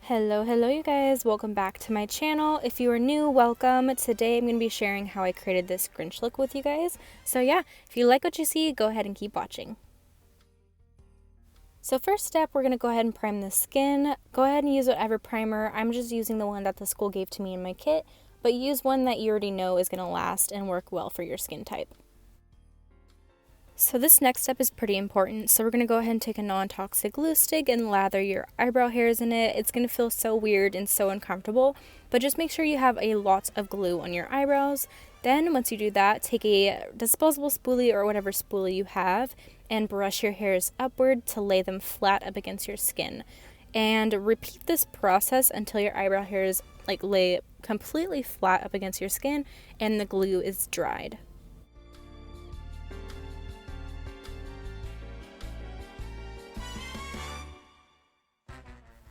Hello you guys, welcome back to my channel. If you are new, welcome. Today I'm going to be sharing how I created this Grinch look with you guys. So yeah, if you like what you see, go ahead and keep watching. So first step, we're going to go ahead and prime the skin. Go ahead and use whatever primer. I'm just using the one that the school gave to me in my kit, but use one that you already know is going to last and work well for your skin type. So this next step is pretty important. So we're going to go ahead and take a non-toxic glue stick and lather your eyebrow hairs in it. It's going to feel so weird and so uncomfortable, but just make sure you have a lot of glue on your eyebrows. Then once you do that, take a disposable spoolie or whatever spoolie you have and brush your hairs upward to lay them flat up against your skin. And repeat this process until your eyebrow hairs lay completely flat up against your skin and the glue is dried.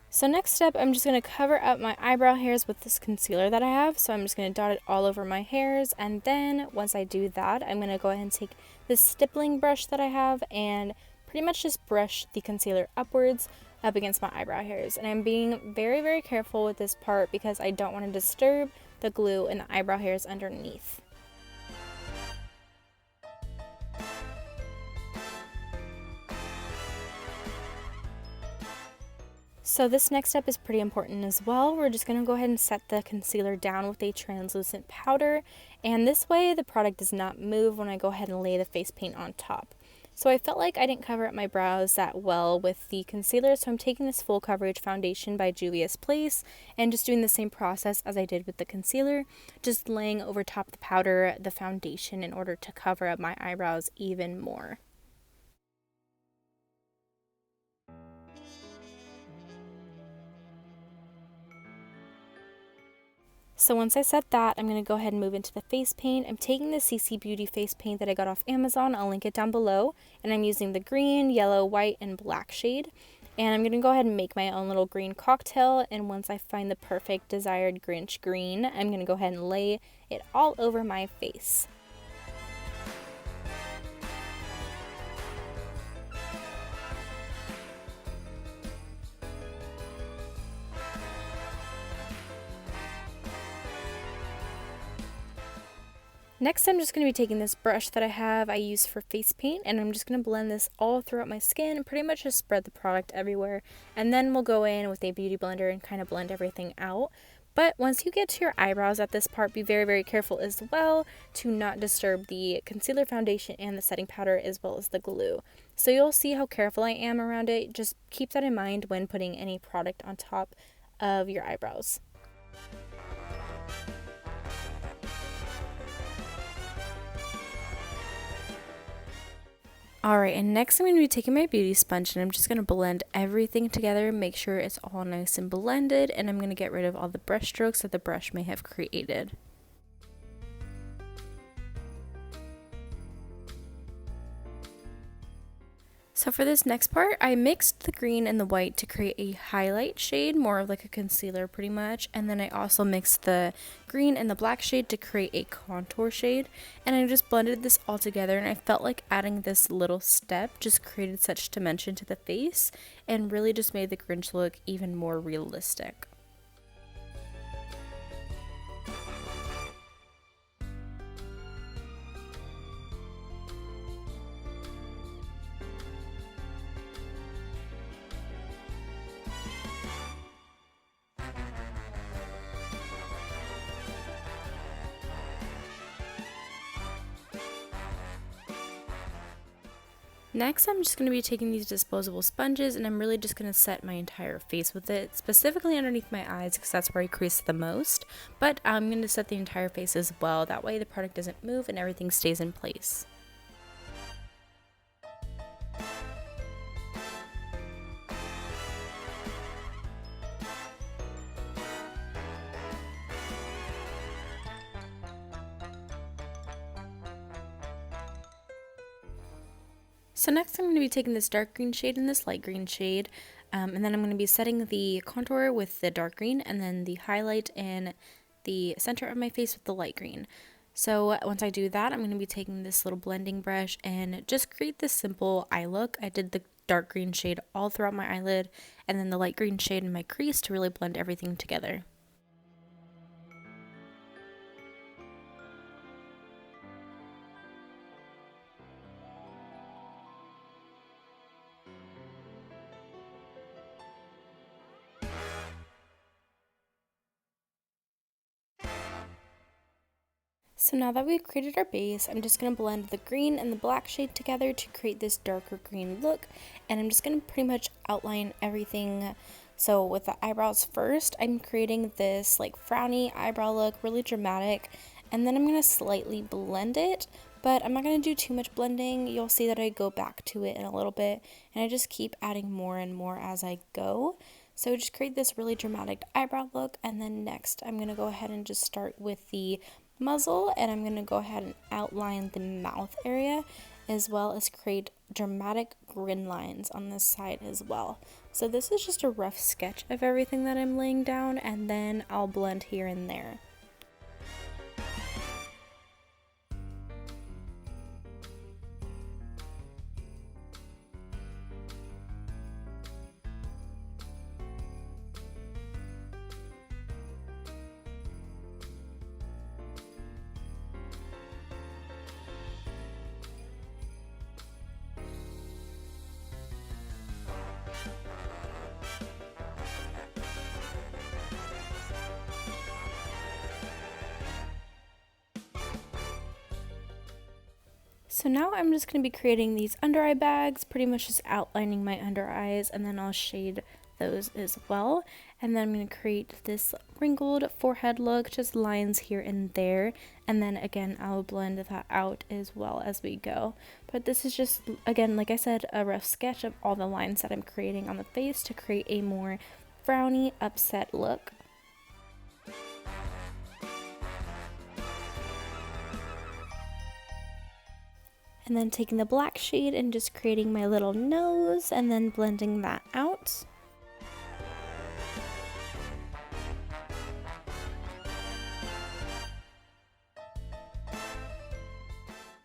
So next step, I'm just going to cover up my eyebrow hairs with this concealer that I have. So I'm just going to dot it all over my hairs, and then once I do that, I'm going to go ahead and take this stippling brush that I have and pretty much just brush the concealer upwards up against my eyebrow hairs. And I'm being very careful with this part because I don't want to disturb the glue in the eyebrow hairs underneath. So this next step is pretty important as well. We're just going to go ahead and set the concealer down with a translucent powder, and this way the product does not move when I go ahead and lay the face paint on top. So I felt like I didn't cover up my brows that well with the concealer, so I'm taking this full coverage foundation by Juvia's Place and just doing the same process as I did with the concealer, just laying over top the powder the foundation in order to cover up my eyebrows even more. So once I set that, I'm going to go ahead and move into the face paint. I'm taking the CC Beauty face paint that I got off Amazon. I'll link it down below. And I'm using the green, yellow, white, and black shade. And I'm going to go ahead and make my own little green cocktail. And once I find the perfect desired Grinch green, I'm going to go ahead and lay it all over my face. Next, I'm just going to be taking this brush that I use for face paint, and I'm just going to blend this all throughout my skin and pretty much just spread the product everywhere. And then we'll go in with a beauty blender and kind of blend everything out. But once you get to your eyebrows at this part, be very careful as well to not disturb the concealer, foundation, and the setting powder as well as the glue. So you'll see how careful I am around it. Just keep that in mind when putting any product on top of your eyebrows. Alright, and next I'm going to be taking my beauty sponge and I'm just going to blend everything together, make sure it's all nice and blended, and I'm going to get rid of all the brush strokes that the brush may have created. So for this next part, I mixed the green and the white to create a highlight shade, more of like a concealer pretty much, and then I also mixed the green and the black shade to create a contour shade, and I just blended this all together, and I felt like adding this little step just created such dimension to the face and really just made the Grinch look even more realistic. Next, I'm just going to be taking these disposable sponges and I'm really just going to set my entire face with it, specifically underneath my eyes because that's where I crease the most, but I'm going to set the entire face as well. That way the product doesn't move and everything stays in place. So next I'm going to be taking this dark green shade and this light green shade, and then I'm going to be setting the contour with the dark green and then the highlight in the center of my face with the light green. So once I do that, I'm going to be taking this little blending brush and just create this simple eye look. I did the dark green shade all throughout my eyelid, and then the light green shade in my crease to really blend everything together. So now that we've created our base, I'm just going to blend the green and the black shade together to create this darker green look, and I'm just going to pretty much outline everything. So with the eyebrows first, I'm creating this like frowny eyebrow look, really dramatic, and then I'm going to slightly blend it, but I'm not going to do too much blending. You'll see that I go back to it in a little bit, and I just keep adding more and more as I go. So just create this really dramatic eyebrow look, and then next I'm going to go ahead and just start with the muzzle, and I'm going to go ahead and outline the mouth area as well as create dramatic grin lines on this side as well. So this is just a rough sketch of everything that I'm laying down, and then I'll blend here and there. So now I'm just going to be creating these under eye bags, pretty much just outlining my under eyes, and then I'll shade those as well. And then I'm going to create this wrinkled forehead look, just lines here and there, and then again I'll blend that out as well as we go. But this is just, again, like I said, a rough sketch of all the lines that I'm creating on the face to create a more frowny, upset look. And then taking the black shade and just creating my little nose and then blending that out.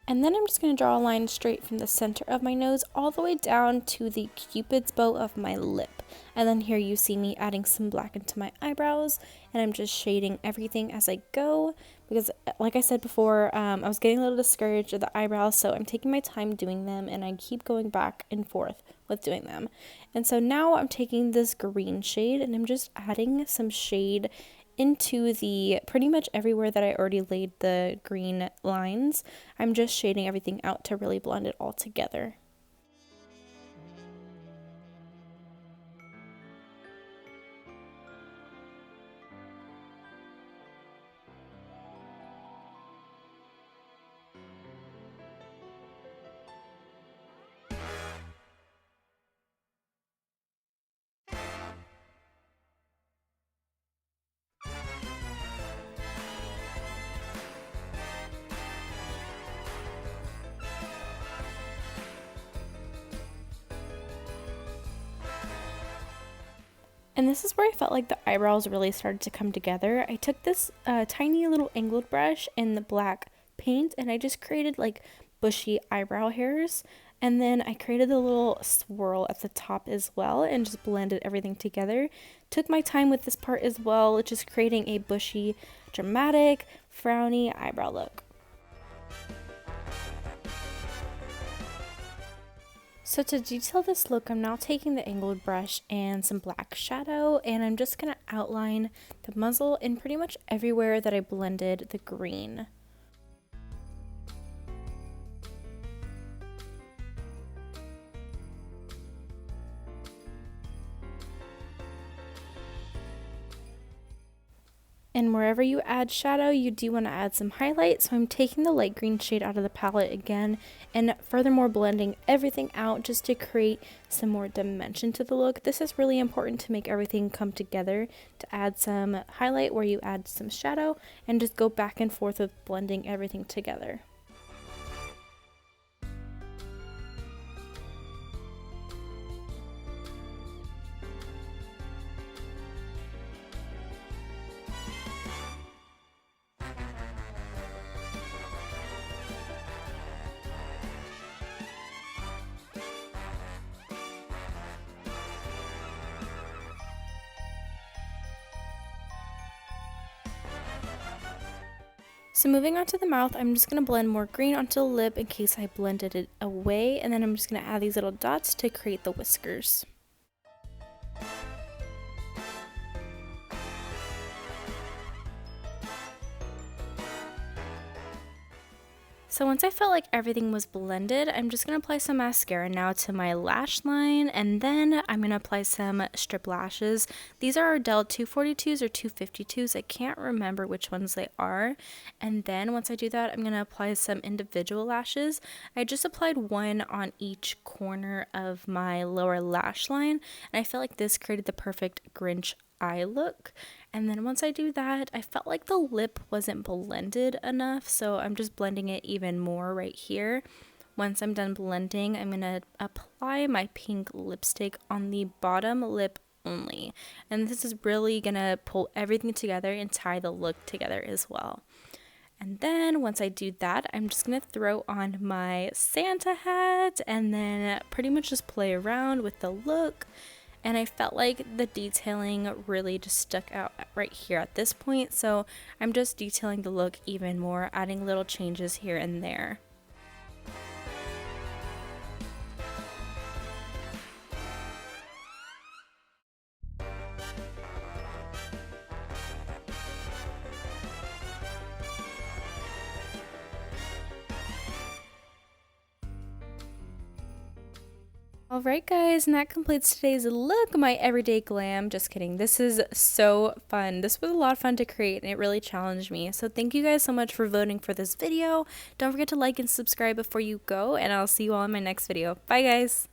And then I'm just going to draw a line straight from the center of my nose all the way down to the cupid's bow of my lip. And then here you see me adding some black into my eyebrows, and I'm just shading everything as I go because, like I said before, I was getting a little discouraged of the eyebrows, so I'm taking my time doing them, and I keep going back and forth with doing them. And so now I'm taking this green shade and I'm just adding some shade into the pretty much everywhere that I already laid the green lines. I'm just shading everything out to really blend it all together. And this is where I felt like the eyebrows really started to come together. I took this tiny little angled brush in the black paint and I just created like bushy eyebrow hairs. And then I created a little swirl at the top as well and just blended everything together. Took my time with this part as well, just creating a bushy, dramatic, frowny eyebrow look. So to detail this look, I'm now taking the angled brush and some black shadow, and I'm just going to outline the muzzle in pretty much everywhere that I blended the green. And wherever you add shadow, you do want to add some highlight. So I'm taking the light green shade out of the palette again and furthermore blending everything out just to create some more dimension to the look. This is really important to make everything come together, to add some highlight where you add some shadow and just go back and forth with blending everything together. So moving on to the mouth, I'm just going to blend more green onto the lip in case I blended it away, and then I'm just going to add these little dots to create the whiskers. So once I felt like everything was blended, I'm just going to apply some mascara now to my lash line, and then I'm going to apply some strip lashes. These are Ardell 242s or 252s. I can't remember which ones they are. And then once I do that, I'm going to apply some individual lashes. I just applied one on each corner of my lower lash line, and I felt like this created the perfect Grinch eye look. And then once I do that, I felt like the lip wasn't blended enough, so I'm just blending it even more right here. Once I'm done blending, I'm going to apply my pink lipstick on the bottom lip only. And this is really going to pull everything together and tie the look together as well. And then once I do that, I'm just going to throw on my Santa hat and then pretty much just play around with the look. And I felt like the detailing really just stuck out right here at this point, so I'm just detailing the look even more, adding little changes here and there. Alright guys, and that completes today's look, my everyday glam. Just kidding. This is so fun. This was a lot of fun to create and it really challenged me. So thank you guys so much for voting for this video. Don't forget to like and subscribe before you go, and I'll see you all in my next video. Bye guys!